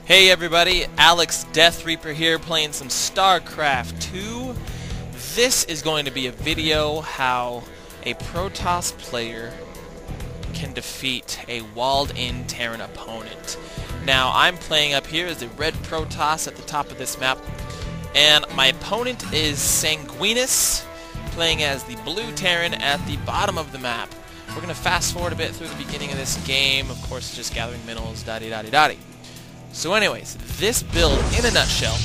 Hey everybody, Alex Death Reaper here playing some Starcraft 2. This is going to be a video how a Protoss player can defeat a walled-in Terran opponent. Now I'm playing up here as the red Protoss at the top of this map, and my opponent is Sanguinus, playing as the blue Terran at the bottom of the map. We're going to fast forward a bit through the beginning of this game, of course just gathering minerals, da-di-da-di-da-di. So anyways, this build, in a nutshell,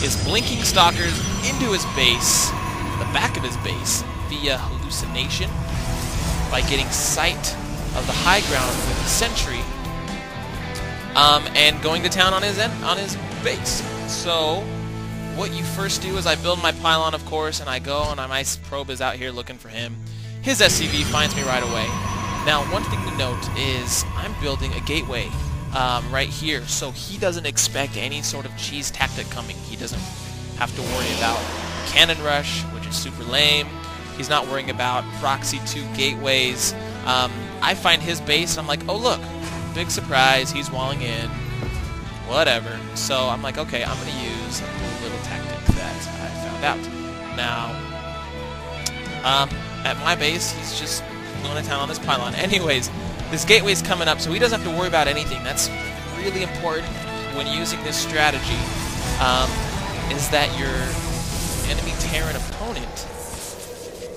is blinking stalkers into his base, the back of his base, via Hallucination, by getting sight of the high ground with a Sentry, and going to town on his base. So, what you first do is I build my pylon, of course, and I go, and my probe is out here looking for him. His SCV finds me right away. Now, one thing to note is I'm building a gateway right here, so he doesn't expect any sort of cheese tactic coming. He doesn't have to worry about cannon rush, which is super lame. He's not worrying about proxy 2 gateways. I find his base, and I'm like, oh look, big surprise, he's walling in, whatever. So I'm like, okay, I'm going to use a cool little tactic that I found out. Now, at my base, he's just going to town on this pylon. Anyways, this gateway's coming up, so he doesn't have to worry about anything. That's really important when using this strategy, is that your enemy Terran opponent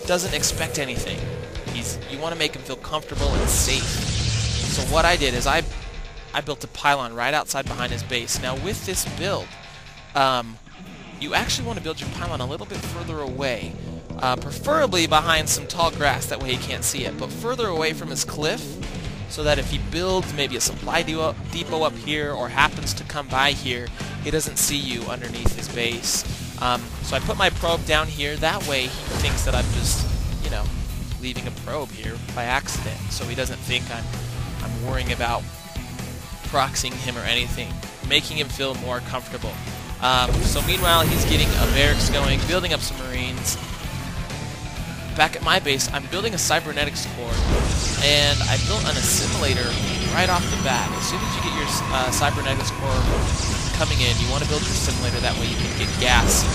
doesn't expect anything. You want to make him feel comfortable and safe. So what I did is I built a pylon right outside behind his base. Now with this build, you actually want to build your pylon a little bit further away, preferably behind some tall grass, that way he can't see it, but further away from his cliff, so that if he builds maybe a supply depot up here or happens to come by here, he doesn't see you underneath his base. So I put my probe down here, that way he thinks that I'm just, you know, leaving a probe here by accident, so he doesn't think I'm worrying about proxying him or anything, making him feel more comfortable. So meanwhile, he's getting a barracks going, building up some Marines. Back at my base, I'm building a cybernetics core, and I built an assimilator right off the bat. As soon as you get your cybernetics core coming in, you want to build your assimilator, that way you can get gas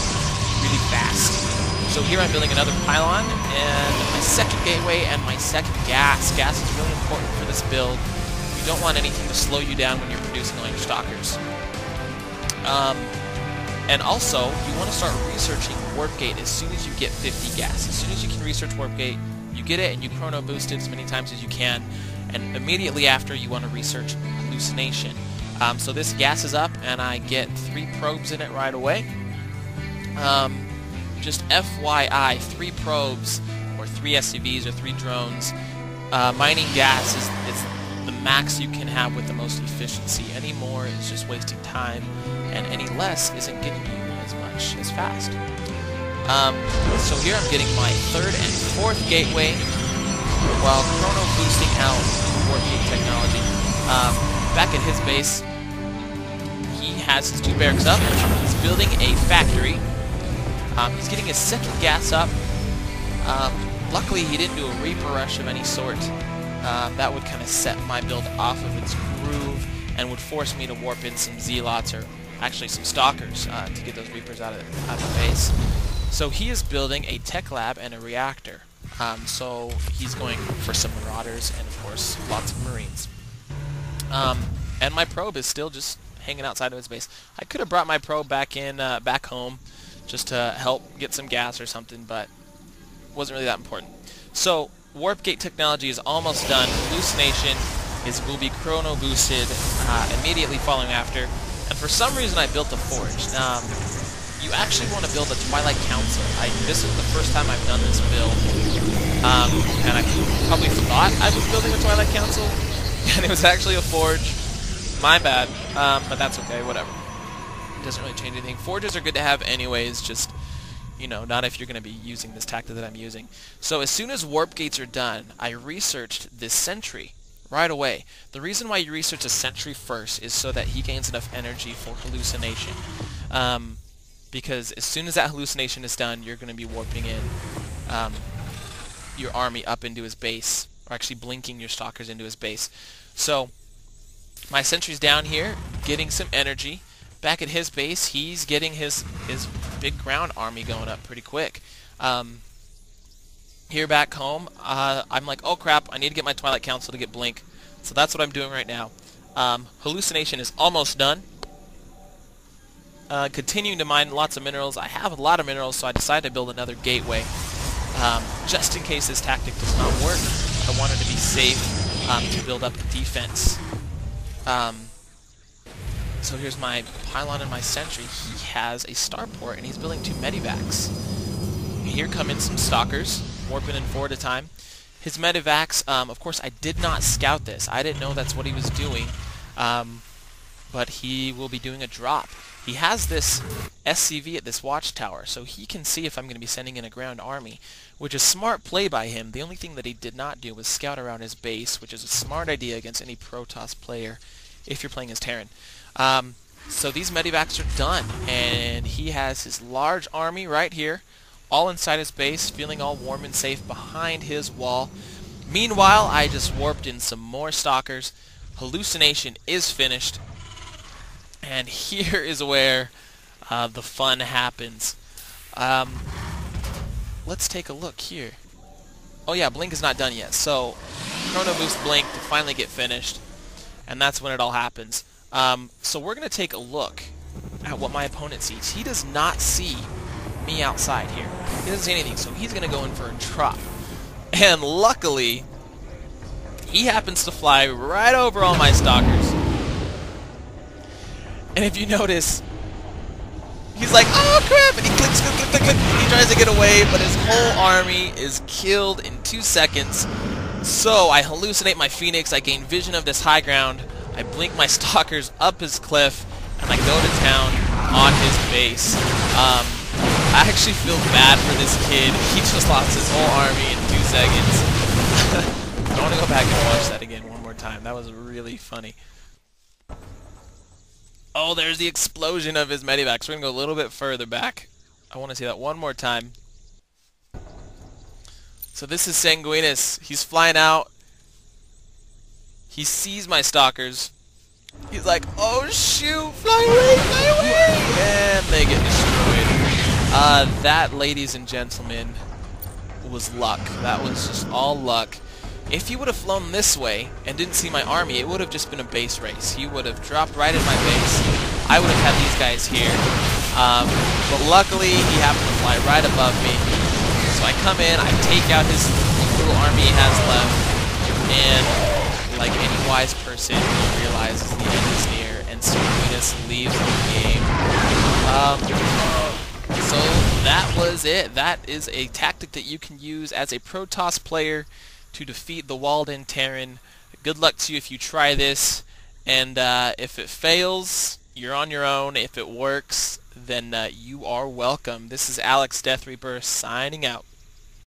really fast. So here I'm building another pylon, and my second gateway, and my second gas. Gas is really important for this build. You don't want anything to slow you down when you're producing all your stalkers. And also, you want to start researching Warpgate as soon as you get 50 gas. As soon as you can research Warpgate, you get it and you chrono boost it as many times as you can. And immediately after, you want to research Hallucination. So this gas is up, and I get 3 probes in it right away. Just FYI, 3 probes, or 3 SCVs, or 3 drones. Mining gas is the max you can have with the most efficiency. Any more is just wasting time, and any less isn't getting you as fast. So here I'm getting my 3rd and 4th gateway while chrono boosting out Warpgate technology. Back at his base, he has his 2 barracks up. He's building a factory. He's getting his 2nd gas up. Luckily, he didn't do a Reaper rush of any sort. That would kind of set my build off of its groove and would force me to warp in some Zealots, or actually some Stalkers, to get those Reapers out of the base. So he is building a tech lab and a reactor. So he's going for some Marauders and, of course, lots of Marines. And my probe is still just hanging outside of his base. I could have brought my probe back home, just to help get some gas or something, but wasn't really that important. So Warpgate technology is almost done. Hallucination will be chrono boosted immediately following after. And for some reason I built a forge. You actually want to build a Twilight Council. This is the first time I've done this build. And I probably thought I was building a Twilight Council, and it was actually a forge. My bad, but that's okay, whatever. It doesn't really change anything. Forges are good to have anyways, just, you know, not if you're going to be using this tactic that I'm using. So as soon as warp gates are done, I researched this Sentry right away. The reason why you research a Sentry first is so that he gains enough energy for Hallucination. Because as soon as that Hallucination is done, you're going to be warping in your army up into his base, or actually blinking your stalkers into his base. So My Sentry's down here, getting some energy. Back at his base, he's getting his big ground army going up pretty quick. Here back home, I'm like, oh crap, I need to get my Twilight Council to get Blink. So that's what I'm doing right now. Hallucination is almost done. Continuing to mine lots of minerals. I have a lot of minerals, so I decided to build another gateway. Just in case this tactic does not work, I wanted to be safe to build up the defense. So here's my pylon and my Sentry. He has a starport, and he's building 2 medivacs. Here come in some stalkers, warping in 4 at a time. His medivacs, of course, I did not scout this. I didn't know that's what he was doing, but he will be doing a drop. He has this SCV at this watchtower, so he can see if I'm going to be sending in a ground army, which is smart play by him. The only thing that he did not do was scout around his base, which is a smart idea against any Protoss player if you're playing as Terran. So these medivacs are done, and he has his large army right here, all inside his base, feeling all warm and safe behind his wall. Meanwhile, I just warped in some more stalkers. Hallucination is finished, and here is where the fun happens. Let's take a look here. Oh yeah, Blink is not done yet, so Chrono Boost Blink to finally get finished, and that's when it all happens. So we're going to take a look at what my opponent sees. He does not see me outside here. He doesn't see anything, so he's going to go in for a drop. And luckily, he happens to fly right over all my stalkers. And if you notice, he's like, oh crap, and he clicks, click, click, click, click. He tries to get away, but his whole army is killed in 2 seconds. So I hallucinate my Phoenix, I gain vision of this high ground, I blink my stalkers up his cliff, and I go to town on his base. I actually feel bad for this kid. He just lost his whole army in 2 seconds. I want to go back and watch that again one more time. That was really funny. Oh, there's the explosion of his medivacs. We're going to go a little bit further back. I want to see that one more time. So this is Sanguinus. He's flying out. He sees my stalkers. He's like, oh shoot, fly away, and they get destroyed. That, ladies and gentlemen, was luck. That was just all luck. If he would have flown this way and didn't see my army, it would have just been a base race. He would have dropped right in my base. I would have had these guys here. But luckily, he happened to fly right above me. So I come in, I take out his little army he has left, and like any wise person, he realizes the end is near, and Sanguinus leaves the game. So that was it. That is a tactic that you can use as a Protoss player to defeat the walled-in Terran. Good luck to you if you try this, and if it fails, you're on your own. If it works, then you are welcome. This is Alex Death Reaper signing out.